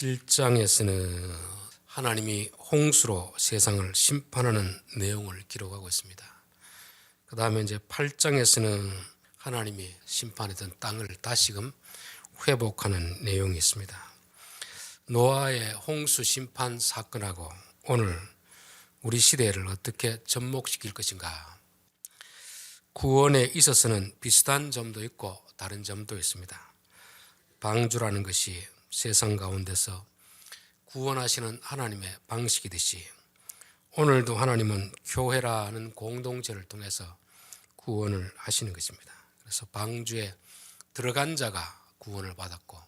7장에서는 하나님이 홍수로 세상을 심판하는 내용을 기록하고 있습니다. 그 다음에 이제 8장에서는 하나님이 심판했던 땅을 다시금 회복하는 내용이 있습니다. 노아의 홍수 심판 사건하고 오늘 우리 시대를 어떻게 접목시킬 것인가. 구원에 있어서는 비슷한 점도 있고 다른 점도 있습니다. 방주라는 것이 세상 가운데서 구원하시는 하나님의 방식이듯이 오늘도 하나님은 교회라는 공동체를 통해서 구원을 하시는 것입니다. 그래서 방주에 들어간 자가 구원을 받았고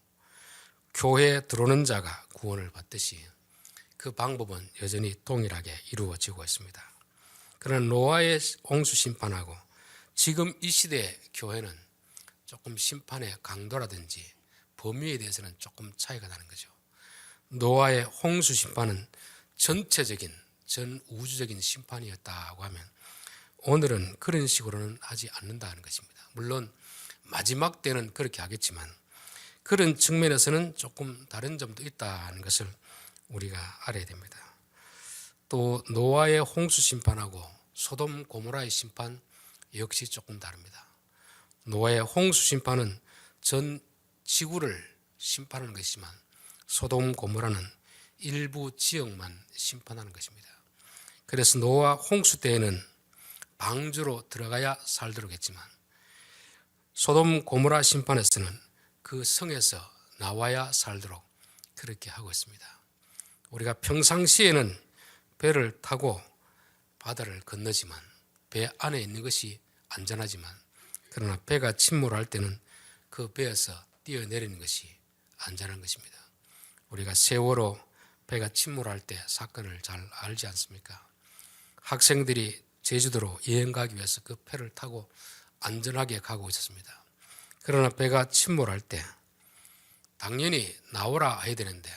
교회에 들어오는 자가 구원을 받듯이 그 방법은 여전히 동일하게 이루어지고 있습니다. 그러나 노아의 홍수 심판하고 지금 이 시대의 교회는 조금 심판의 강도라든지 범위에 대해서는 조금 차이가 나는 거죠. 노아의 홍수 심판은 전체적인 전 우주적인 심판이었다고 하면 오늘은 그런 식으로는 하지 않는다는 것입니다. 물론 마지막 때는 그렇게 하겠지만 그런 측면에서는 조금 다른 점도 있다는 것을 우리가 알아야 됩니다. 또 노아의 홍수 심판하고 소돔 고모라의 심판 역시 조금 다릅니다. 노아의 홍수 심판은 전 지구를 심판하는 것이지만 소돔 고모라는 일부 지역만 심판하는 것입니다. 그래서 노아 홍수 때에는 방주로 들어가야 살도록 했지만 소돔 고모라 심판에서는 그 성에서 나와야 살도록 그렇게 하고 있습니다. 우리가 평상시에는 배를 타고 바다를 건너지만 배 안에 있는 것이 안전하지만 그러나 배가 침몰할 때는 그 배에서 뛰어내리는 것이 안전한 것입니다. 우리가 세월호 배가 침몰할 때 사건을 잘 알지 않습니까? 학생들이 제주도로 여행 가기 위해서 그 배를 타고 안전하게 가고 있었습니다. 그러나 배가 침몰할 때 당연히 나오라 해야 되는데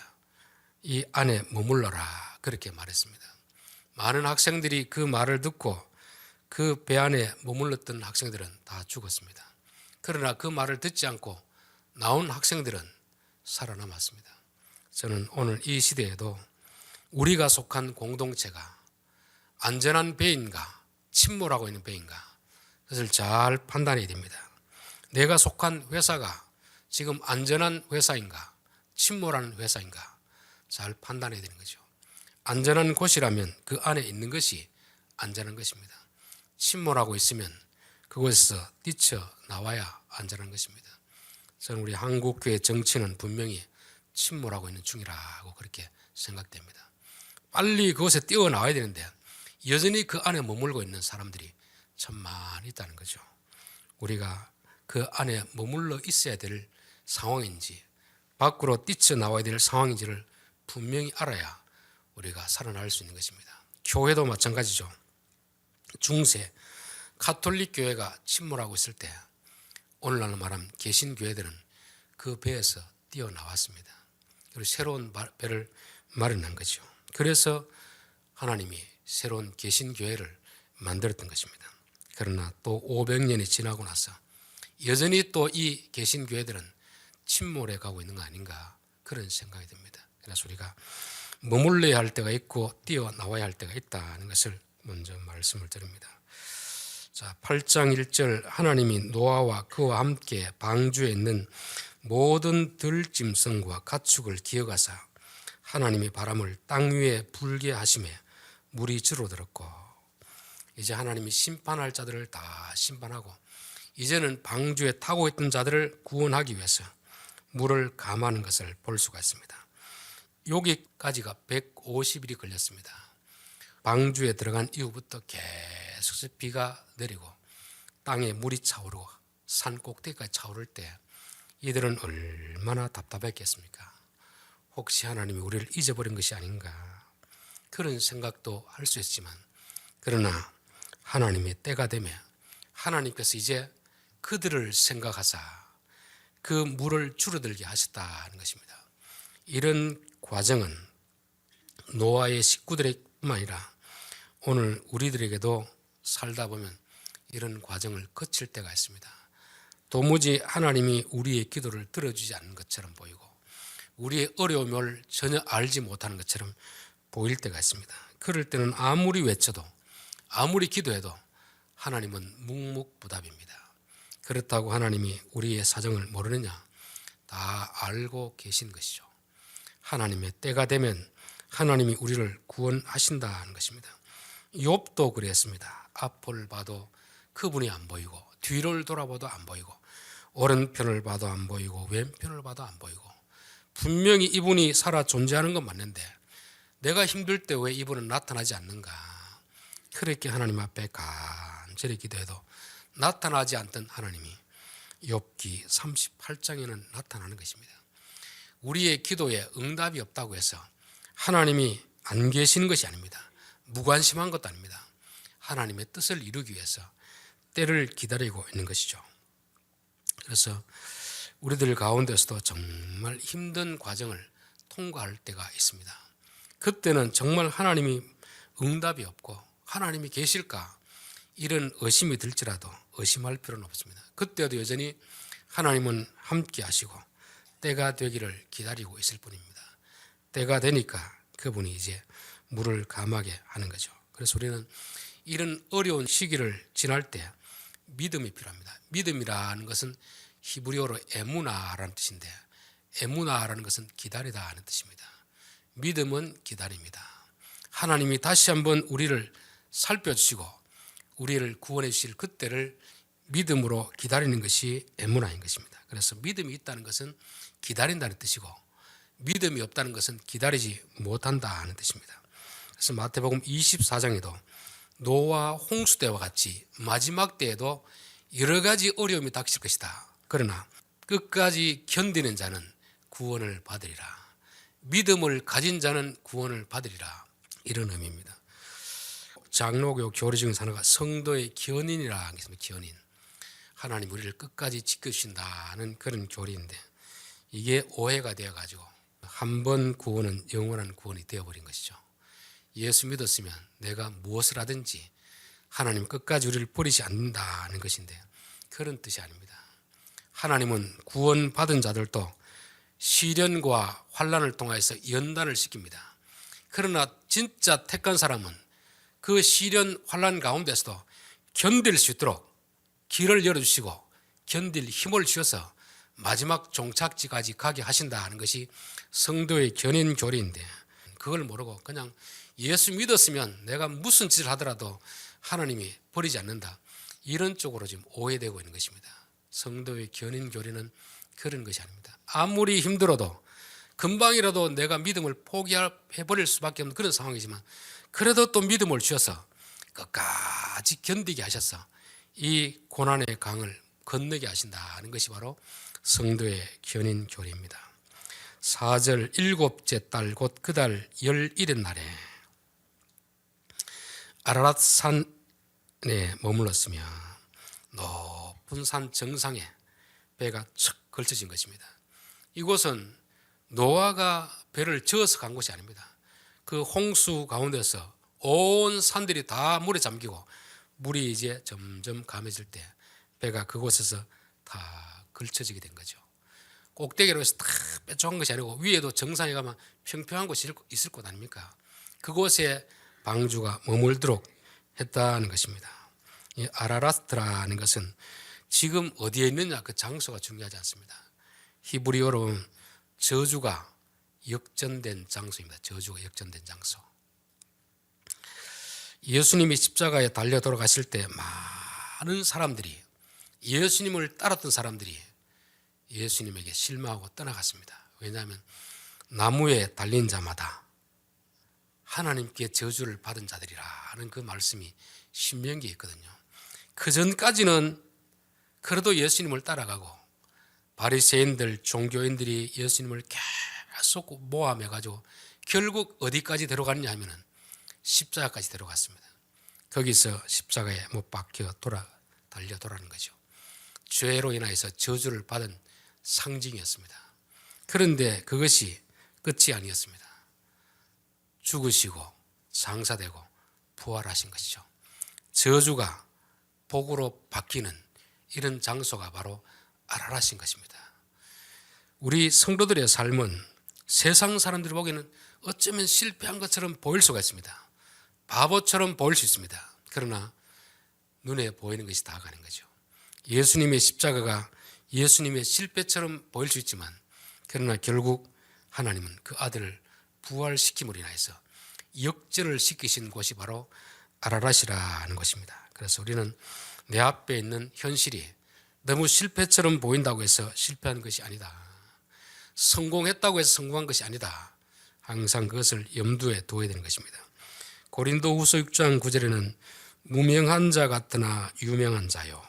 이 안에 머물러라 그렇게 말했습니다. 많은 학생들이 그 말을 듣고 그 배 안에 머물렀던 학생들은 다 죽었습니다. 그러나 그 말을 듣지 않고 나온 학생들은 살아남았습니다. 저는 오늘 이 시대에도 우리가 속한 공동체가 안전한 배인가 침몰하고 있는 배인가 그것을 잘 판단해야 됩니다. 내가 속한 회사가 지금 안전한 회사인가 침몰하는 회사인가 잘 판단해야 되는 거죠. 안전한 곳이라면 그 안에 있는 것이 안전한 것입니다. 침몰하고 있으면 그곳에서 뛰쳐나와야 안전한 것입니다. 저는 우리 한국교회 정치는 분명히 침몰하고 있는 중이라고 그렇게 생각됩니다. 빨리 그곳에 뛰어나와야 되는데 여전히 그 안에 머물고 있는 사람들이 참 많이 있다는 거죠. 우리가 그 안에 머물러 있어야 될 상황인지 밖으로 뛰쳐나와야 될 상황인지를 분명히 알아야 우리가 살아날 수 있는 것입니다. 교회도 마찬가지죠. 중세 가톨릭 교회가 침몰하고 있을 때 오늘날 말하면 개신교회들은 그 배에서 뛰어나왔습니다. 그리고 새로운 배를 마련한 거죠. 그래서 하나님이 새로운 개신교회를 만들었던 것입니다. 그러나 또 500년이 지나고 나서 여전히 또 이 개신교회들은 침몰해 가고 있는 거 아닌가 그런 생각이 듭니다. 그래서 우리가 머물러야 할 때가 있고 뛰어나와야 할 때가 있다는 것을 먼저 말씀을 드립니다. 자, 8장 1절 하나님이 노아와 그와 함께 방주에 있는 모든 들짐승과 가축을 기어가사 하나님이 바람을 땅 위에 불게 하심에 물이 줄어들었고 이제 하나님이 심판할 자들을 다 심판하고 이제는 방주에 타고 있던 자들을 구원하기 위해서 물을 감하는 것을 볼 수가 있습니다. 여기까지가 150일이 걸렸습니다. 방주에 들어간 이후부터 계속 비가 내리고 땅에 물이 차오르고 산 꼭대기까지 차오를 때 이들은 얼마나 답답했겠습니까? 혹시 하나님이 우리를 잊어버린 것이 아닌가 그런 생각도 할 수 있지만 그러나 하나님의 때가 되면 하나님께서 이제 그들을 생각하사 그 물을 줄어들게 하셨다는 것입니다. 이런 과정은 노아의 식구들뿐만 아니라 오늘 우리들에게도 살다 보면 이런 과정을 거칠 때가 있습니다. 도무지 하나님이 우리의 기도를 들어주지 않는 것처럼 보이고 우리의 어려움을 전혀 알지 못하는 것처럼 보일 때가 있습니다. 그럴 때는 아무리 외쳐도 아무리 기도해도 하나님은 묵묵부답입니다. 그렇다고 하나님이 우리의 사정을 모르느냐? 다 알고 계신 것이죠. 하나님의 때가 되면 하나님이 우리를 구원하신다는 것입니다. 욥도 그랬습니다. 앞을 봐도 그분이 안 보이고 뒤를 돌아봐도 안 보이고 오른편을 봐도 안 보이고 왼편을 봐도 안 보이고 분명히 이분이 살아 존재하는 건 맞는데 내가 힘들 때 왜 이분은 나타나지 않는가? 그렇게 하나님 앞에 간절히 기도해도 나타나지 않던 하나님이 욥기 38장에는 나타나는 것입니다. 우리의 기도에 응답이 없다고 해서 하나님이 안 계시는 것이 아닙니다. 무관심한 것도 아닙니다. 하나님의 뜻을 이루기 위해서 때를 기다리고 있는 것이죠. 그래서 우리들 가운데서도 정말 힘든 과정을 통과할 때가 있습니다. 그때는 정말 하나님이 응답이 없고 하나님이 계실까 이런 의심이 들지라도 의심할 필요는 없습니다. 그때도 여전히 하나님은 함께 하시고 때가 되기를 기다리고 있을 뿐입니다. 때가 되니까 그분이 이제 물을 감하게 하는 거죠. 그래서 우리는 이런 어려운 시기를 지날 때 믿음이 필요합니다. 믿음이라는 것은 히브리어로 에무나라는 뜻인데 에무나라는 것은 기다리다 하는 뜻입니다. 믿음은 기다립니다. 하나님이 다시 한번 우리를 살펴주시고 우리를 구원해 주실 그때를 믿음으로 기다리는 것이 에무나인 것입니다. 그래서 믿음이 있다는 것은 기다린다는 뜻이고 믿음이 없다는 것은 기다리지 못한다 는 뜻입니다. 그래서 마태복음 24장에도 노아 홍수 때와 같이 마지막 때에도 여러 가지 어려움이 닥칠 것이다. 그러나 끝까지 견디는 자는 구원을 받으리라. 믿음을 가진 자는 구원을 받으리라. 이런 의미입니다. 장로교 교리 중 하나가 성도의 견인이라 하겠습니다. 견인. 하나님 우리를 끝까지 지켜주신다는 그런 교리인데 이게 오해가 되어가지고 한 번 구원은 영원한 구원이 되어버린 것이죠. 예수 믿었으면 내가 무엇을 하든지 하나님 끝까지 우리를 버리지 않는다는 것인데 그런 뜻이 아닙니다. 하나님은 구원받은 자들도 시련과 환난을 통해서 연단을 시킵니다. 그러나 진짜 택한 사람은 그 시련 환난 가운데서도 견딜 수 있도록 길을 열어주시고 견딜 힘을 주셔서 마지막 종착지까지 가게 하신다는 것이 성도의 견인 교리인데 그걸 모르고 그냥 예수 믿었으면 내가 무슨 짓을 하더라도 하나님이 버리지 않는다. 이런 쪽으로 지금 오해되고 있는 것입니다. 성도의 견인 교리는 그런 것이 아닙니다. 아무리 힘들어도 금방이라도 내가 믿음을 포기해버릴 수밖에 없는 그런 상황이지만 그래도 또 믿음을 주셔서 끝까지 견디게 하셔서 이 고난의 강을 건너게 하신다는 것이 바로 성도의 견인 교리입니다. 4절 7째 달 곧 그 달 11일 날에 아라랏 산에 머물렀으며 높은 산 정상에 배가 척 걸쳐진 것입니다. 이곳은 노아가 배를 저어서 간 곳이 아닙니다. 그 홍수 가운데서 온 산들이 다 물에 잠기고 물이 이제 점점 감해질 때 배가 그곳에서 다 걸쳐지게 된 거죠. 꼭대기로 해서 다 뾰족한 것이 아니고 위에도 정상에 가면 평평한 곳이 있을 곳 아닙니까? 그곳에 방주가 머물도록 했다는 것입니다. 이 아라라스트라는 것은 지금 어디에 있느냐 그 장소가 중요하지 않습니다. 히브리어로 저주가 역전된 장소입니다. 저주가 역전된 장소. 예수님이 십자가에 달려 돌아가실 때 많은 사람들이 예수님을 따랐던 사람들이 예수님에게 실망하고 떠나갔습니다. 왜냐하면 나무에 달린 자마다 하나님께 저주를 받은 자들이라는 그 말씀이 신명기에 있거든요. 그 전까지는 그래도 예수님을 따라가고 바리새인들 종교인들이 예수님을 계속 모함해가지고 결국 어디까지 데려갔냐 하면은 십자가까지 데려갔습니다. 거기서 십자가에 못 박혀 달려 돌아가는 거죠. 죄로 인하여서 저주를 받은 상징이었습니다. 그런데 그것이 끝이 아니었습니다. 죽으시고 장사되고 부활하신 것이죠. 저주가 복으로 바뀌는 이런 장소가 바로 아라랏인 것입니다. 우리 성도들의 삶은 세상 사람들이 보기에는 어쩌면 실패한 것처럼 보일 수가 있습니다. 바보처럼 보일 수 있습니다. 그러나 눈에 보이는 것이 다 가는 거죠. 예수님의 십자가가 예수님의 실패처럼 보일 수 있지만 그러나 결국 하나님은 그 아들을 부활시킴으로 인하여서 역전을 시키신 곳이 바로 아라랏이라는 것입니다. 그래서 우리는 내 앞에 있는 현실이 너무 실패처럼 보인다고 해서 실패한 것이 아니다. 성공했다고 해서 성공한 것이 아니다. 항상 그것을 염두에 둬야 되는 것입니다. 고린도후서 6장 9절에는 무명한 자 같으나 유명한 자요,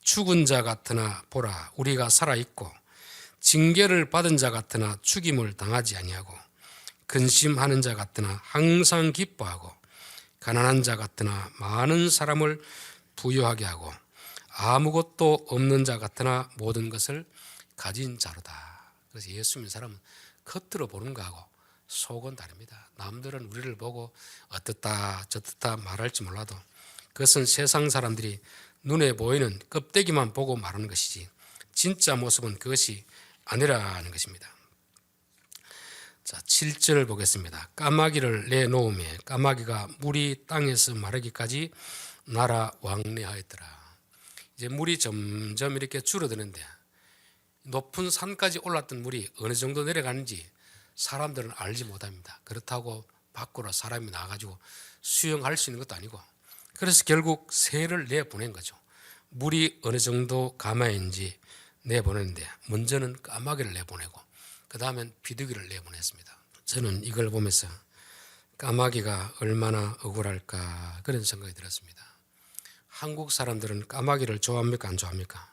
죽은 자 같으나 보라 우리가 살아있고, 징계를 받은 자 같으나 죽임을 당하지 아니하고, 근심하는 자 같으나 항상 기뻐하고, 가난한 자 같으나 많은 사람을 부유하게 하고, 아무것도 없는 자 같으나 모든 것을 가진 자로다. 그래서 예수 믿는 사람은 겉으로 보는 거하고 속은 다릅니다. 남들은 우리를 보고 어떻다 저떻다 말할지 몰라도 그것은 세상 사람들이 눈에 보이는 껍데기만 보고 말하는 것이지 진짜 모습은 그것이 아니라는 것입니다. 자, 7절 보겠습니다. 까마귀를 내놓으며 까마귀가 물이 땅에서 마르기까지 날아 왕래하였더라. 이제 물이 점점 이렇게 줄어드는데 높은 산까지 올랐던 물이 어느 정도 내려가는지 사람들은 알지 못합니다. 그렇다고 밖으로 사람이 나가지고 수영할 수 있는 것도 아니고, 그래서 결국 새를 내보낸 거죠. 물이 어느 정도 가마인지 내보내는데 먼저는 까마귀를 내보내고 그 다음엔 비둘기를 내보냈습니다. 저는 이걸 보면서 까마귀가 얼마나 억울할까 그런 생각이 들었습니다. 한국 사람들은 까마귀를 좋아합니까 안 좋아합니까?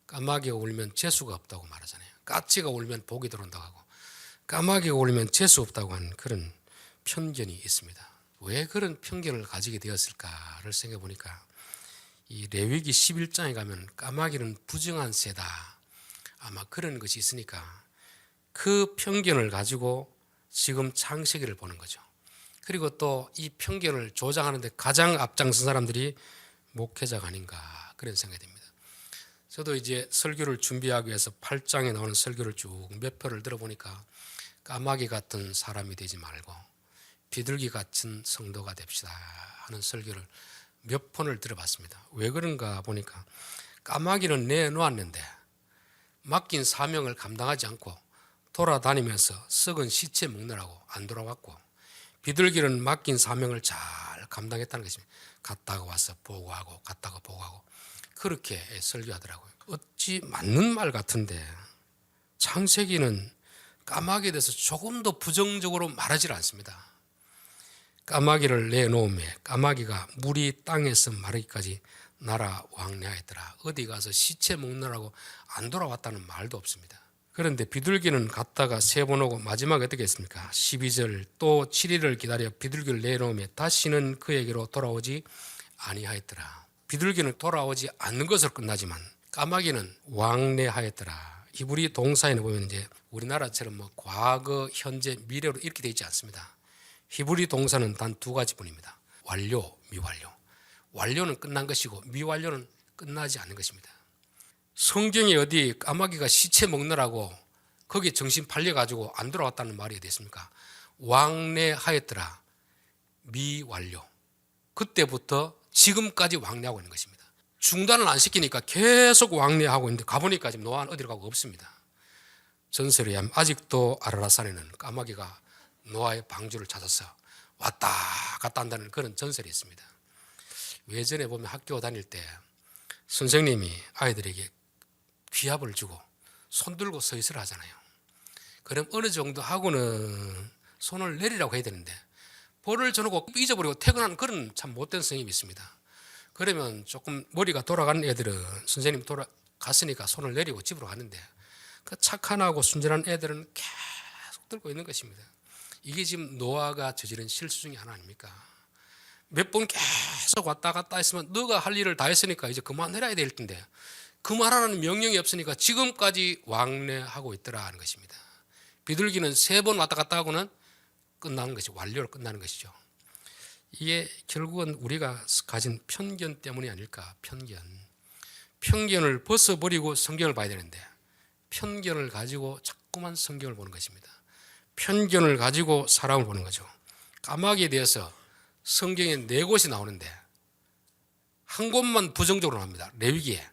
까마귀가 울면 재수가 없다고 말하잖아요. 까치가 울면 복이 들어온다고 하고, 까마귀가 울면 재수 없다고 하는 그런 편견이 있습니다. 왜 그런 편견을 가지게 되었을까를 생각해 보니까 이 레위기 11장에 가면 까마귀는 부정한 새다, 아마 그런 것이 있으니까 그 편견을 가지고 지금 창세기를 보는 거죠. 그리고 또 이 편견을 조장하는데 가장 앞장선 사람들이 목회자가 아닌가 그런 생각이 듭니다. 저도 이제 설교를 준비하기 위해서 8장에 나오는 설교를 쭉 몇 편을 들어보니까 까마귀 같은 사람이 되지 말고 비둘기 같은 성도가 됩시다 하는 설교를 몇 편을 들어봤습니다. 왜 그런가 보니까 까마귀는 내놓았는데 맡긴 사명을 감당하지 않고 돌아다니면서 썩은 시체 먹느라고 안 돌아왔고, 비둘기는 맡긴 사명을 잘 감당했다는 것입니다. 갔다가 와서 보고하고 갔다가 보고하고 그렇게 설교하더라고요. 어찌 맞는 말 같은데 창세기는 까마귀에 대해서 조금도 부정적으로 말하지 않습니다. 까마귀를 내놓으며 까마귀가 물이 땅에서 마르기까지 날아 왕래하였더라. 어디 가서 시체 먹느라고 안 돌아왔다는 말도 없습니다. 그런데 비둘기는 갔다가 세 번 오고 마지막에 어떻게 했습니까? 12절 또 7일을 기다려 비둘기를 내놓으며 다시는 그에게로 돌아오지 아니하였더라. 비둘기는 돌아오지 않는 것으로 끝나지만 까마귀는 왕래하였더라. 히브리 동사에는 보면 이제 우리나라처럼 뭐 과거, 현재, 미래로 이렇게 되어 있지 않습니다. 히브리 동사는 단 두 가지뿐입니다. 완료, 미완료. 완료는 끝난 것이고 미완료는 끝나지 않는 것입니다. 성경에 어디 까마귀가 시체 먹느라고 거기에 정신 팔려가지고 안 돌아왔다는 말이 어디 있습니까? 왕래하였더라. 미완료. 그때부터 지금까지 왕래하고 있는 것입니다. 중단을 안 시키니까 계속 왕래하고 있는데 가보니까 지금 노아는 어디로 가고 없습니다. 전설에 의하면 아직도 아라랏산에는 까마귀가 노아의 방주를 찾아서 왔다 갔다 한다는 그런 전설이 있습니다. 예전에 보면 학교 다닐 때 선생님이 아이들에게 귀합을 주고 손 들고 서 있으라 하잖아요. 그럼 어느 정도 하고는 손을 내리라고 해야 되는데 벌을 줘놓고 잊어버리고 퇴근하는 그런 참 못된 선생님이 있습니다. 그러면 조금 머리가 돌아가는 애들은 선생님 돌아갔으니까 손을 내리고 집으로 갔는데 그 착한하고 순전한 애들은 계속 들고 있는 것입니다. 이게 지금 노아가 저지른 실수 중에 하나 아닙니까? 몇 번 계속 왔다 갔다 했으면 너가 할 일을 다 했으니까 이제 그만해야 될 텐데 그만하라는 명령이 없으니까 지금까지 왕래하고 있더라는 것입니다. 비둘기는 세 번 왔다 갔다 하고는 끝나는 것이 완료로 끝나는 것이죠. 이게 결국은 우리가 가진 편견 때문이 아닐까. 편견을 벗어버리고 성경을 봐야 되는데 편견을 가지고 자꾸만 성경을 보는 것입니다. 편견을 가지고 사람을 보는 거죠. 까마귀에 대해서 성경에 4곳이 나오는데 한 곳만 부정적으로 나옵니다. 레위기에.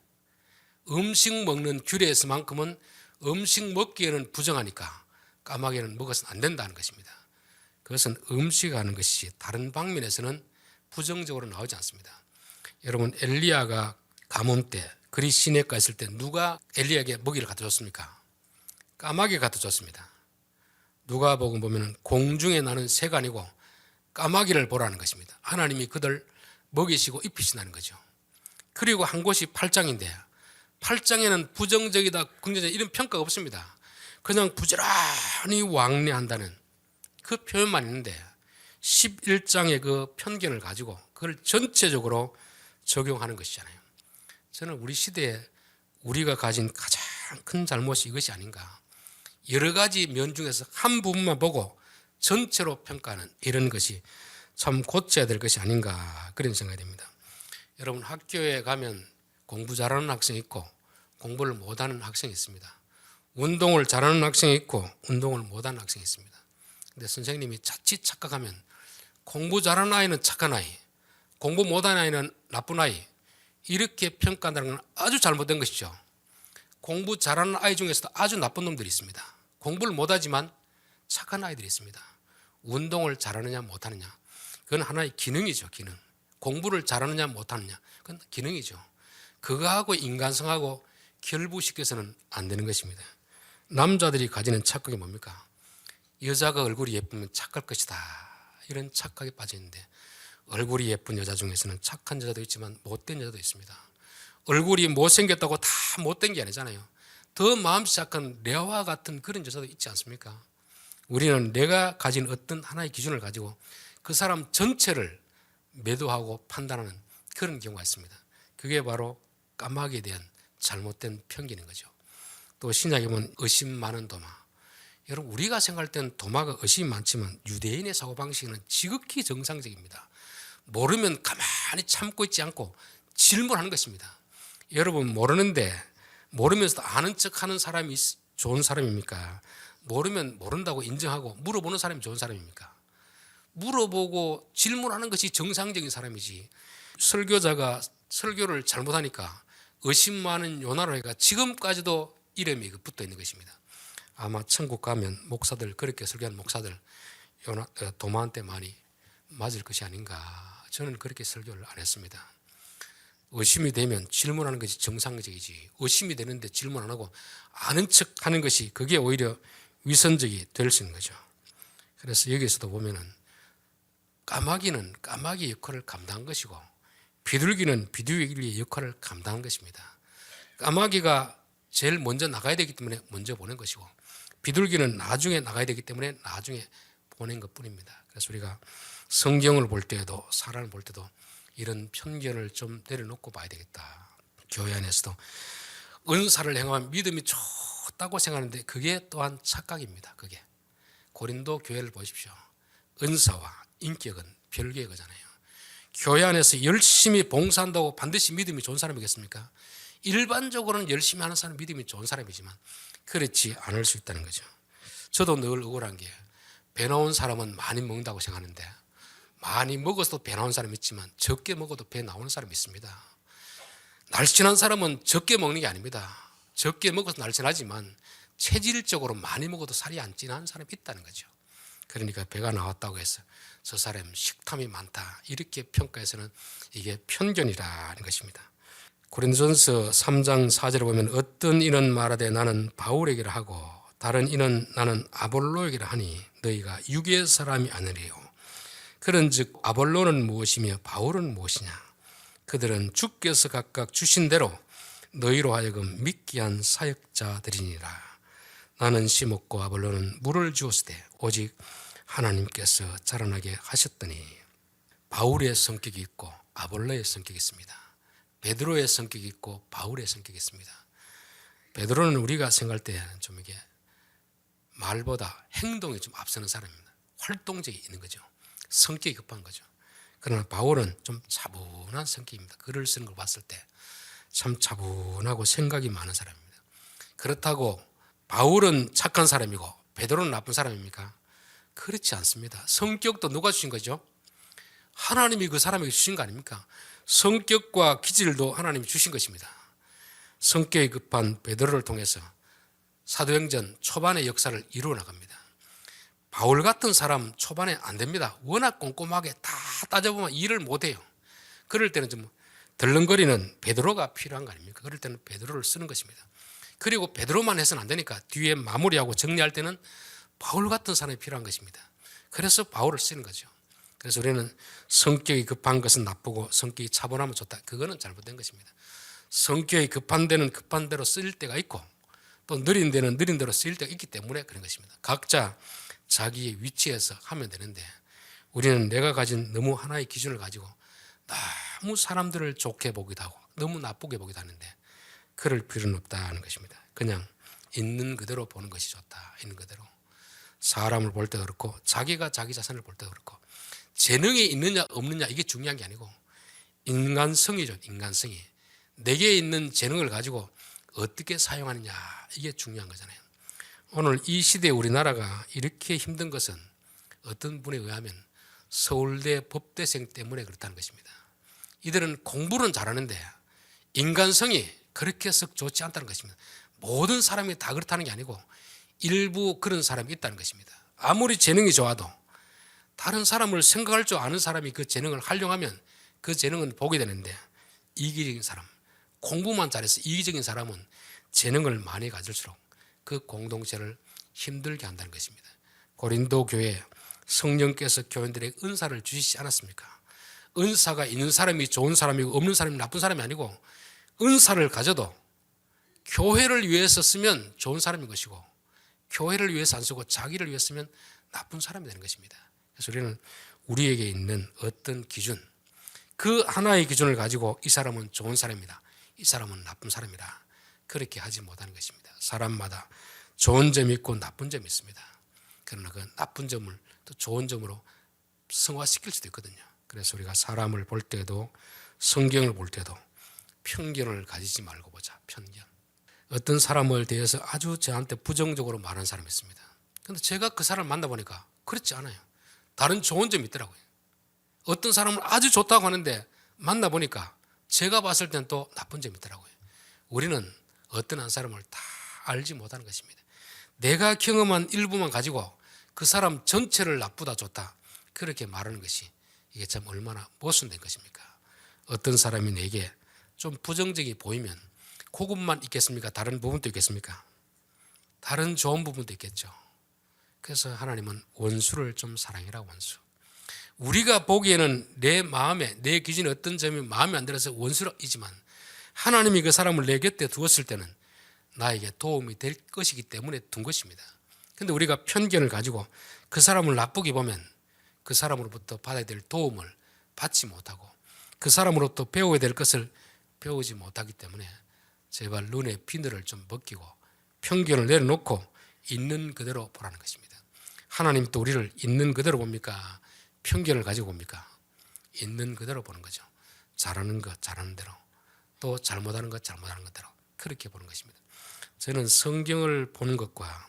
음식 먹는 규례에서만큼은 음식 먹기에는 부정하니까 까마귀는 먹어서는 안 된다는 것입니다. 그것은 음식하는 것이 다른 방면에서는 부정적으로 나오지 않습니다. 여러분, 엘리야가 가뭄 때 그리 시내가 있을 때 누가 엘리야에게 먹이를 갖다 줬습니까? 까마귀가 갖다 줬습니다. 누가복음 보면 공중에 나는 새가 아니고 까마귀를 보라는 것입니다. 하나님이 그들 먹이시고 입히신다는 거죠. 그리고 한 곳이 8장인데 8장에는 부정적이다, 긍정적이다 이런 평가가 없습니다. 그냥 부지런히 왕래한다는 그 표현만 있는데 11장의 그 편견을 가지고 그걸 전체적으로 적용하는 것이잖아요. 저는 우리 시대에 우리가 가진 가장 큰 잘못이 이것이 아닌가. 여러 가지 면 중에서 한 부분만 보고 전체로 평가하는 이런 것이 참 고쳐야 될 것이 아닌가 그런 생각이 듭니다. 여러분, 학교에 가면 공부 잘하는 학생이 있고 공부를 못하는 학생이 있습니다. 운동을 잘하는 학생이 있고 운동을 못하는 학생이 있습니다. 근데 선생님이 자칫 착각하면 공부 잘하는 아이는 착한 아이, 공부 못하는 아이는 나쁜 아이 이렇게 평가한다는 건 아주 잘못된 것이죠. 공부 잘하는 아이 중에서도 아주 나쁜 놈들이 있습니다. 공부를 못하지만 착한 아이들이 있습니다. 운동을 잘하느냐 못하느냐 그건 하나의 기능이죠. 기능. 공부를 잘하느냐 못하느냐 그건 기능이죠. 그거하고 인간성하고 결부시켜서는 안 되는 것입니다. 남자들이 가지는 착각이 뭡니까? 여자가 얼굴이 예쁘면 착할 것이다 이런 착각에 빠져 있는데 얼굴이 예쁜 여자 중에서는 착한 여자도 있지만 못된 여자도 있습니다. 얼굴이 못생겼다고 다 못된 게 아니잖아요. 더 마음이 착한 레아와 같은 그런 여자도 있지 않습니까? 우리는 내가 가진 어떤 하나의 기준을 가지고 그 사람 전체를 매도하고 판단하는 그런 경우가 있습니다. 그게 바로 까마귀에 대한 잘못된 편견인 거죠. 또 신약에 보면 의심 많은 도마. 여러분, 우리가 생각할 때는 도마가 의심이 많지만 유대인의 사고방식은 지극히 정상적입니다. 모르면 가만히 참고 있지 않고 질문하는 것입니다. 여러분, 모르는데 모르면서도 아는 척하는 사람이 좋은 사람입니까? 모르면 모른다고 인정하고 물어보는 사람이 좋은 사람입니까? 물어보고 질문하는 것이 정상적인 사람이지. 설교자가 설교를 잘못하니까 의심 많은 요나로가 지금까지도 이름이 붙어 있는 것입니다. 아마 천국 가면 목사들, 그렇게 설교하는 목사들 도마한테 많이 맞을 것이 아닌가. 저는 그렇게 설교를 안 했습니다. 의심이 되면 질문하는 것이 정상적이지, 의심이 되는데 질문 안 하고 아는 척하는 것이 그게 오히려 위선적이 될 수 있는 거죠. 그래서 여기서도 보면은 까마귀는 까마귀 역할을 감당한 것이고 비둘기는 비둘기의 역할을 감당한 것입니다. 까마귀가 제일 먼저 나가야 되기 때문에 먼저 보낸 것이고 비둘기는 나중에 나가야 되기 때문에 나중에 보낸 것뿐입니다. 그래서 우리가 성경을 볼 때에도 사람을 볼 때도 이런 편견을 좀 내려놓고 봐야 되겠다. 교회 안에서도 은사를 행하면 믿음이 좋다고 생각하는데 그게 또한 착각입니다. 그게 고린도 교회를 보십시오. 은사와 인격은 별개의 거잖아요. 교회 안에서 열심히 봉사한다고 반드시 믿음이 좋은 사람이겠습니까? 일반적으로는 열심히 하는 사람은 믿음이 좋은 사람이지만 그렇지 않을 수 있다는 거죠. 저도 늘 억울한 게 배 나온 사람은 많이 먹는다고 생각하는데 많이 먹어서도 배 나온 사람이 있지만 적게 먹어도 배 나오는 사람이 있습니다. 날씬한 사람은 적게 먹는 게 아닙니다. 적게 먹어서 날씬하지만 체질적으로 많이 먹어도 살이 안 찌는 사람이 있다는 거죠. 그러니까 배가 나왔다고 해서 저 사람 식탐이 많다 이렇게 평가해서는 이게 편견이라는 것입니다. 고린도전서 3장 4절에 보면 어떤 이는 말하되 나는 바울에게라 하고 다른 이는 나는 아볼로에게라 하니 너희가 육의 사람이 아니래요. 그런즉 아볼로는 무엇이며 바울은 무엇이냐? 그들은 주께서 각각 주신 대로 너희로 하여금 믿게 한 사역자들이니라. 나는 심었고 아볼로는 물을 주었으되 오직 하나님께서 자라나게 하셨더니. 바울의 성격이 있고 아볼로의 성격이 있습니다. 베드로의 성격이 있고 바울의 성격이 있습니다. 베드로는 우리가 생각할 때 좀 이게 말보다 행동이 좀 앞서는 사람입니다. 활동적이 있는 거죠. 성격이 급한 거죠. 그러나 바울은 좀 차분한 성격입니다. 글을 쓰는 걸 봤을 때 참 차분하고 생각이 많은 사람입니다. 그렇다고 바울은 착한 사람이고 베드로는 나쁜 사람입니까? 그렇지 않습니다. 성격도 누가 주신 거죠? 하나님이 그 사람에게 주신 거 아닙니까? 성격과 기질도 하나님이 주신 것입니다. 성격이 급한 베드로를 통해서 사도행전 초반의 역사를 이루어 나갑니다. 바울 같은 사람 초반에 안 됩니다. 워낙 꼼꼼하게 다 따져보면 일을 못해요. 그럴 때는 좀 덜렁거리는 베드로가 필요한 거 아닙니까? 그럴 때는 베드로를 쓰는 것입니다. 그리고 베드로만 해서는 안 되니까 뒤에 마무리하고 정리할 때는 바울 같은 사람이 필요한 것입니다. 그래서 바울을 쓰는 거죠. 그래서 우리는 성격이 급한 것은 나쁘고 성격이 차분하면 좋다. 그거는 잘못된 것입니다. 성격이 급한 데는 급한 대로 쓰일 때가 있고 또 느린 데는 느린 대로 쓰일 때가 있기 때문에 그런 것입니다. 각자 자기의 위치에서 하면 되는데 우리는 내가 가진 너무 하나의 기준을 가지고 너무 사람들을 좋게 보기도 하고 너무 나쁘게 보기도 하는데 그럴 필요는 없다는 것입니다. 그냥 있는 그대로 보는 것이 좋다. 있는 그대로. 사람을 볼 때도 그렇고 자기가 자기 자신을 볼 때도 그렇고 재능이 있느냐 없느냐 이게 중요한 게 아니고 인간성이죠. 인간성이. 내게 있는 재능을 가지고 어떻게 사용하느냐 이게 중요한 거잖아요. 오늘 이 시대에 우리나라가 이렇게 힘든 것은 어떤 분에 의하면 서울대 법대생 때문에 그렇다는 것입니다. 이들은 공부는 잘하는데 인간성이 그렇게 썩 좋지 않다는 것입니다. 모든 사람이 다 그렇다는 게 아니고 일부 그런 사람이 있다는 것입니다. 아무리 재능이 좋아도 다른 사람을 생각할 줄 아는 사람이 그 재능을 활용하면 그 재능은 보게 되는데 이기적인 사람, 공부만 잘해서 이기적인 사람은 재능을 많이 가질수록 그 공동체를 힘들게 한다는 것입니다. 고린도 교회에 성령께서 교인들에게 은사를 주시지 않았습니까? 은사가 있는 사람이 좋은 사람이고 없는 사람이 나쁜 사람이 아니고 은사를 가져도 교회를 위해서 쓰면 좋은 사람인 것이고 교회를 위해서 안 쓰고 자기를 위해서 쓰면 나쁜 사람이 되는 것입니다. 그래서 우리는 우리에게 있는 어떤 기준, 그 하나의 기준을 가지고 이 사람은 좋은 사람이다, 이 사람은 나쁜 사람이다, 그렇게 하지 못하는 것입니다. 사람마다 좋은 점이 있고 나쁜 점이 있습니다. 그러나 그 나쁜 점을 또 좋은 점으로 승화시킬 수도 있거든요. 그래서 우리가 사람을 볼 때도 성경을 볼 때도 편견을 가지지 말고 보자. 편견. 어떤 사람을 대해서 아주 저한테 부정적으로 말하는 사람이 있습니다. 그런데 제가 그 사람을 만나보니까 그렇지 않아요. 다른 좋은 점이 있더라고요. 어떤 사람을 아주 좋다고 하는데 만나보니까 제가 봤을 때는 또 나쁜 점이 있더라고요. 우리는 어떤 한 사람을 다 알지 못하는 것입니다. 내가 경험한 일부만 가지고 그 사람 전체를 나쁘다 좋다 그렇게 말하는 것이 이게 참 얼마나 모순된 것입니까? 어떤 사람이 내게 좀 부정적이 보이면 그것만 있겠습니까? 다른 부분도 있겠습니까? 다른 좋은 부분도 있겠죠. 그래서 하나님은 원수를 좀 사랑해라. 원수. 우리가 보기에는 내 마음에 내 기준에 어떤 점이 마음에 안 들어서 원수이지만 하나님이 그 사람을 내 곁에 두었을 때는 나에게 도움이 될 것이기 때문에 둔 것입니다. 그런데 우리가 편견을 가지고 그 사람을 나쁘게 보면 그 사람으로부터 받아야 될 도움을 받지 못하고 그 사람으로부터 배워야 될 것을 배우지 못하기 때문에 제발 눈에 비늘을 좀 벗기고 편견을 내려놓고 있는 그대로 보라는 것입니다. 하나님 또 우리를 있는 그대로 봅니까? 편견을 가지고 봅니까? 있는 그대로 보는 거죠. 잘하는 것 잘하는 대로, 또 잘못하는 것 잘못하는 것대로 그렇게 보는 것입니다. 저는 성경을 보는 것과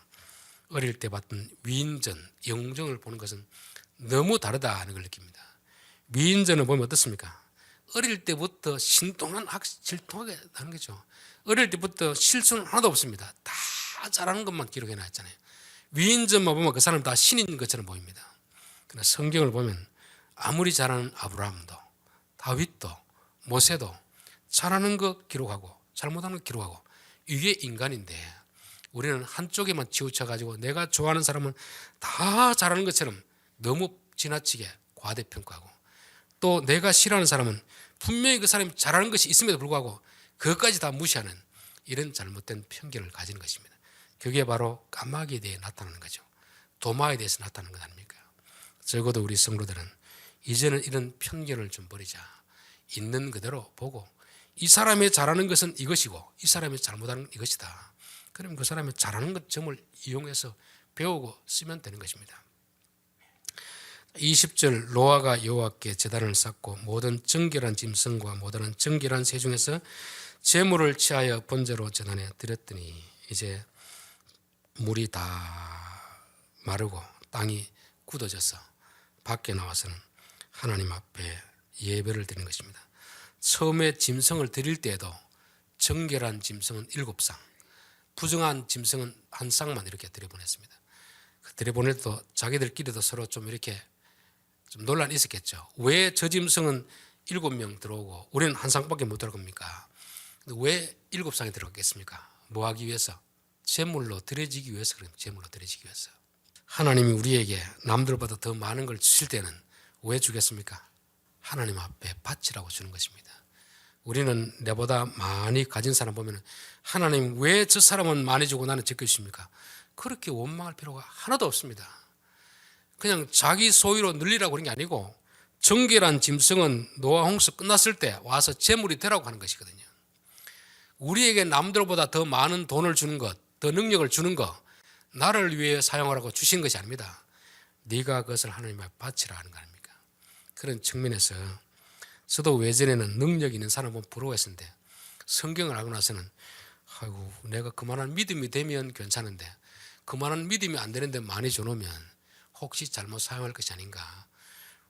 어릴 때 봤던 위인전, 영정을 보는 것은 너무 다르다는 걸 느낍니다. 위인전을 보면 어떻습니까? 어릴 때부터 신통한 질통하게 하는 거죠. 어릴 때부터 실수는 하나도 없습니다. 다 잘하는 것만 기록해 놨잖아요. 위인전만 보면 그 사람 다 신인 것처럼 보입니다. 그러나 성경을 보면 아무리 잘하는 아브라함도 다윗도 모세도 잘하는 거 기록하고 잘못하는 거 기록하고 이게 인간인데 우리는 한쪽에만 치우쳐가지고 내가 좋아하는 사람은 다 잘하는 것처럼 너무 지나치게 과대평가하고 또 내가 싫어하는 사람은 분명히 그 사람이 잘하는 것이 있음에도 불구하고 그것까지 다 무시하는 이런 잘못된 편견을 가지는 것입니다. 그게 바로 까마귀에 대해 나타나는 거죠. 도마에 대해서 나타나는 것 아닙니까? 적어도 우리 성도들은 이제는 이런 편견을 좀 버리자. 있는 그대로 보고 이 사람이 잘하는 것은 이것이고 이 사람이 잘못하는 건 이것이다. 그럼 그 사람이 잘하는 것 점을 이용해서 배우고 쓰면 되는 것입니다. 20절 노아가 여호와께 제단을 쌓고 모든 정결한 짐승과 모든 정결한 새 중에서 제물을 취하여 번제로 제단에 드렸더니 이제 물이 다 마르고 땅이 굳어져서 밖에 나와서는 하나님 앞에 예배를 드리는 것입니다. 처음에 짐승을 드릴 때에도 정결한 짐승은 7쌍, 부정한 짐승은 1쌍만 이렇게 드려보냈습니다. 드려보낼 때도 자기들끼리도 서로 좀 이렇게 좀 논란이 있었겠죠. 왜 저 짐승은 7명 들어오고 우리는 1쌍밖에 못 들어갑니까? 왜 7쌍이 들어갔겠습니까? 뭐 하기 위해서? 제물로 드려지기 위해서. 그럼 제물로 드려지기 위해서. 하나님이 우리에게 남들보다 더 많은 걸 주실 때는 왜 주겠습니까? 하나님 앞에 바치라고 주는 것입니다. 우리는 내보다 많이 가진 사람 보면 하나님 왜 저 사람은 많이 주고 나는 적게 주십니까? 그렇게 원망할 필요가 하나도 없습니다. 그냥 자기 소유로 늘리라고 그런 게 아니고 정결한 짐승은 노아 홍수 끝났을 때 와서 제물이 되라고 하는 것이거든요. 우리에게 남들보다 더 많은 돈을 주는 것, 더 능력을 주는 것, 나를 위해 사용하라고 주신 것이 아닙니다. 네가 그것을 하나님 앞에 바치라 하는 거 아닙니까? 그런 측면에서 저도 외전에는 능력 있는 사람 보면 부러워했었는데 성경을 알고 나서는 아이고 내가 그만한 믿음이 되면 괜찮은데 그만한 믿음이 안 되는데 많이 줘놓으면 혹시 잘못 사용할 것이 아닌가.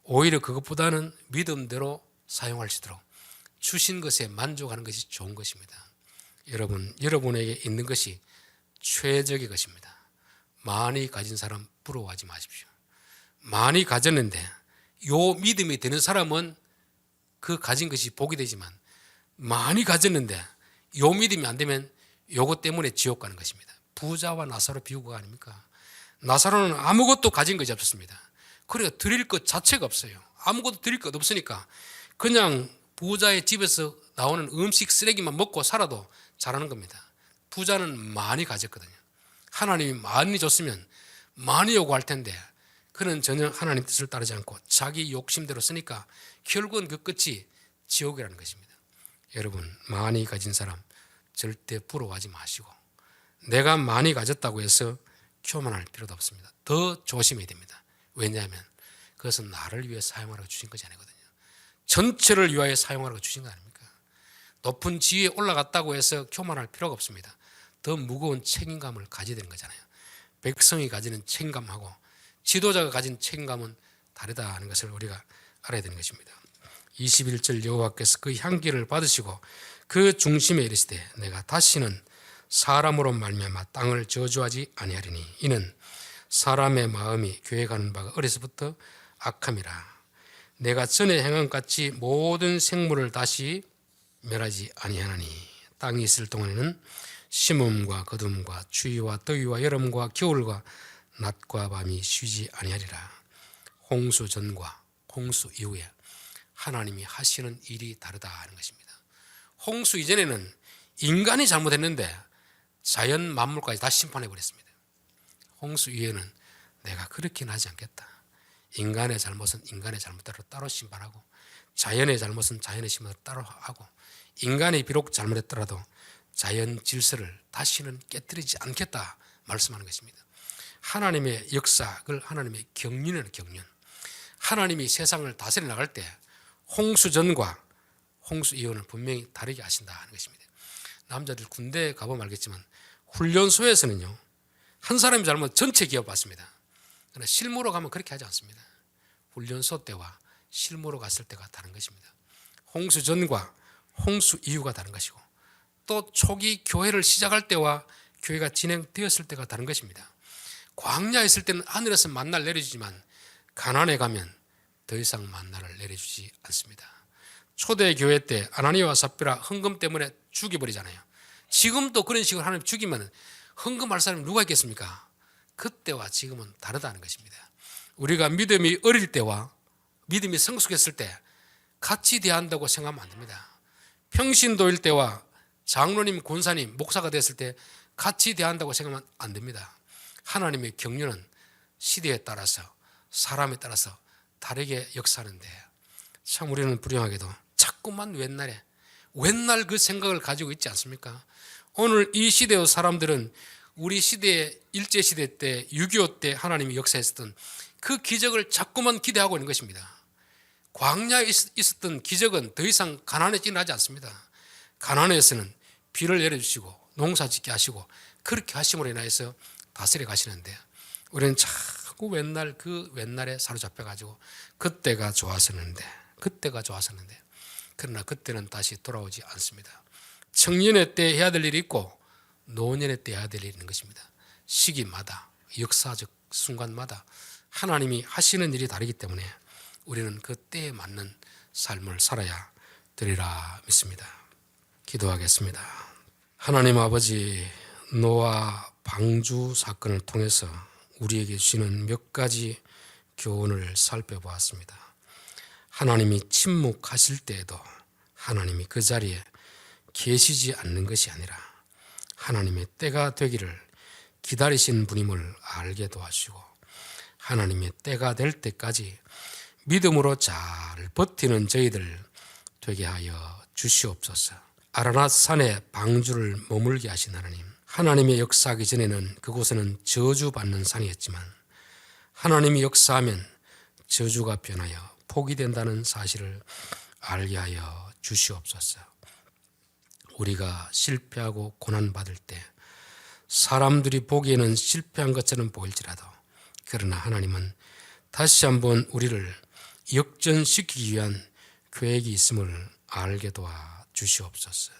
오히려 그것보다는 믿음대로 사용할 수 있도록 주신 것에 만족하는 것이 좋은 것입니다. 여러분, 여러분에게 있는 것이 최적의 것입니다. 많이 가진 사람 부러워하지 마십시오. 많이 가졌는데 요 믿음이 되는 사람은 그 가진 것이 복이 되지만 많이 가졌는데 요 믿음이 안 되면 요것 때문에 지옥 가는 것입니다. 부자와 나사로 비유가 아닙니까? 나사로는 아무것도 가진 것이 없었습니다. 그러니까 드릴 것 자체가 없어요. 아무것도 드릴 것 없으니까 그냥 부자의 집에서 나오는 음식 쓰레기만 먹고 살아도 잘하는 겁니다. 부자는 많이 가졌거든요. 하나님이 많이 줬으면 많이 요구할 텐데 그는 전혀 하나님 뜻을 따르지 않고 자기 욕심대로 쓰니까 결국은 그 끝이 지옥이라는 것입니다. 여러분, 많이 가진 사람 절대 부러워하지 마시고 내가 많이 가졌다고 해서 교만할 필요도 없습니다. 더 조심해야 됩니다. 왜냐하면 그것은 나를 위해 사용하라고 주신 것이 아니거든요. 전체를 위하여 사용하라고 주신 거 아닙니까? 높은 지위에 올라갔다고 해서 교만할 필요가 없습니다. 더 무거운 책임감을 가져야 되는 거잖아요. 백성이 가지는 책임감하고 지도자가 가진 책임감은 다르다 하는 것을 우리가 알아야 되는 것입니다. 21절 여호와께서 그 향기를 받으시고 그 중심에 이르시되 내가 다시는 사람으로 말미암아 땅을 저주하지 아니하리니 이는 사람의 마음이 계획하는 바가 어려서부터 악함이라. 내가 전에 행한 같이 모든 생물을 다시 멸하지 아니하나니 땅이 있을 동안에는 심음과 거둠과 추위와 더위와 여름과 겨울과 낮과 밤이 쉬지 아니하리라. 홍수 전과 홍수 이후에 하나님이 하시는 일이 다르다 하는 것입니다. 홍수 이전에는 인간이 잘못했는데 자연 만물까지 다 심판해 버렸습니다. 홍수 이후에는 내가 그렇게는 하지 않겠다. 인간의 잘못은 인간의 잘못대로 따로 심판하고 자연의 잘못은 자연의 심판대로 따로 하고 인간이 비록 잘못했더라도 자연 질서를 다시는 깨뜨리지 않겠다 말씀하는 것입니다. 하나님의 역사, 그걸 하나님의 경륜이라는 경륜. 하나님이 세상을 다스려 나갈 때 홍수 전과 홍수 이후는 분명히 다르게 하신다 하는 것입니다. 남자들 군대에 가보면 알겠지만 훈련소에서는요 한 사람이 잘못 전체 기업 받습니다. 그러나 실무로 가면 그렇게 하지 않습니다. 훈련소 때와 실무로 갔을 때가 다른 것입니다. 홍수 전과 홍수 이후가 다른 것이고 또 초기 교회를 시작할 때와 교회가 진행되었을 때가 다른 것입니다. 광야에 있을 때는 하늘에서 만나를 내려주지만 가나안에 가면 더 이상 만나를 내려주지 않습니다. 초대 교회 때 아나니아와 삽비라 헌금 때문에 죽여버리잖아요. 지금도 그런 식으로 하나님 죽이면 헌금할 사람이 누가 있겠습니까? 그때와 지금은 다르다는 것입니다. 우리가 믿음이 어릴 때와 믿음이 성숙했을 때 같이 대한다고 생각하면 안 됩니다. 평신도일 때와 장로님, 권사님, 목사가 됐을 때 같이 대한다고 생각하면 안 됩니다. 하나님의 경륜은 시대에 따라서 사람에 따라서 다르게 역사하는데 참 우리는 불행하게도 자꾸만 옛날 그 생각을 가지고 있지 않습니까? 오늘 이 시대의 사람들은 우리 시대의 일제시대 때 6.25 때 하나님이 역사했었던 그 기적을 자꾸만 기대하고 있는 것입니다. 광야에 있었던 기적은 더 이상 가나안에 일어나지 않습니다. 가나안에서는 비를 내려주시고 농사 짓게 하시고 그렇게 하심으로 인하여서 다스려 가시는데 우리는 자꾸 옛날에 사로잡혀가지고 그때가 좋았었는데 그러나 그때는 다시 돌아오지 않습니다. 청년의 때 해야 될 일이 있고 노년의 때 해야 될 일이 있는 것입니다. 시기마다 역사적 순간마다 하나님이 하시는 일이 다르기 때문에 우리는 그 때에 맞는 삶을 살아야 되리라 믿습니다. 기도하겠습니다. 하나님 아버지, 노아 방주 사건을 통해서 우리에게 주시는 몇 가지 교훈을 살펴보았습니다. 하나님이 침묵하실 때에도 하나님이 그 자리에 계시지 않는 것이 아니라 하나님의 때가 되기를 기다리신 분임을 알게 도와주시고 하나님의 때가 될 때까지 믿음으로 잘 버티는 저희들 되게 하여 주시옵소서. 아라낫 산에 방주를 머물게 하신 하나님, 하나님의 역사하기 전에는 그곳에는 저주받는 산이었지만 하나님이 역사하면 저주가 변하여 복이 된다는 사실을 알게 하여 주시옵소서. 우리가 실패하고 고난받을 때 사람들이 보기에는 실패한 것처럼 보일지라도 그러나 하나님은 다시 한번 우리를 역전시키기 위한 계획이 있음을 알게 도와 주시옵소서.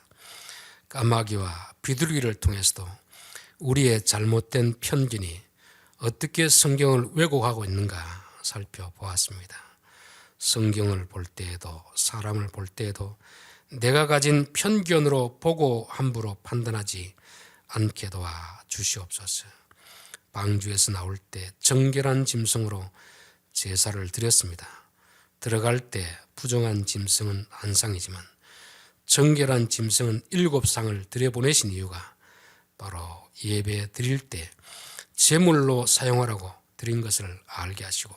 까마귀와 비둘기를 통해서도 우리의 잘못된 편견이 어떻게 성경을 왜곡하고 있는가 살펴보았습니다. 성경을 볼 때에도 사람을 볼 때에도 내가 가진 편견으로 보고 함부로 판단하지 않게 도와 주시옵소서. 방주에서 나올 때 정결한 짐승으로 제사를 드렸습니다. 들어갈 때 부정한 짐승은 한 쌍이지만 정결한 짐승은 7쌍을 들여보내신 이유가 바로 예배 드릴 때 제물로 사용하라고 드린 것을 알게 하시고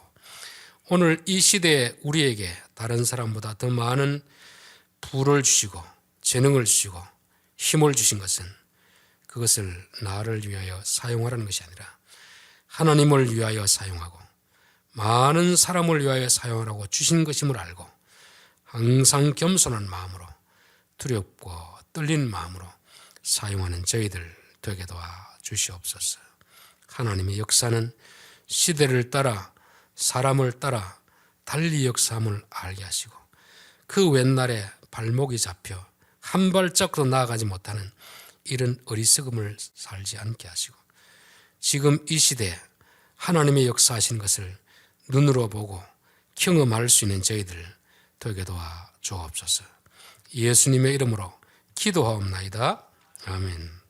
오늘 이 시대에 우리에게 다른 사람보다 더 많은 부를 주시고 재능을 주시고 힘을 주신 것은 그것을 나를 위하여 사용하라는 것이 아니라 하나님을 위하여 사용하고 많은 사람을 위하여 사용하라고 주신 것임을 알고 항상 겸손한 마음으로 두렵고 떨리는 마음으로 사용하는 저희들 되게 도와 주시옵소서. 하나님의 역사는 시대를 따라 사람을 따라 달리 역사함을 알게 하시고 그 옛날에 발목이 잡혀 한 발짝도 나아가지 못하는 이런 어리석음을 살지 않게 하시고 지금 이 시대에 하나님의 역사하신 것을 눈으로 보고 경험할 수 있는 저희들 되게 도와 주옵소서. 예수님의 이름으로 기도하옵나이다. 아멘.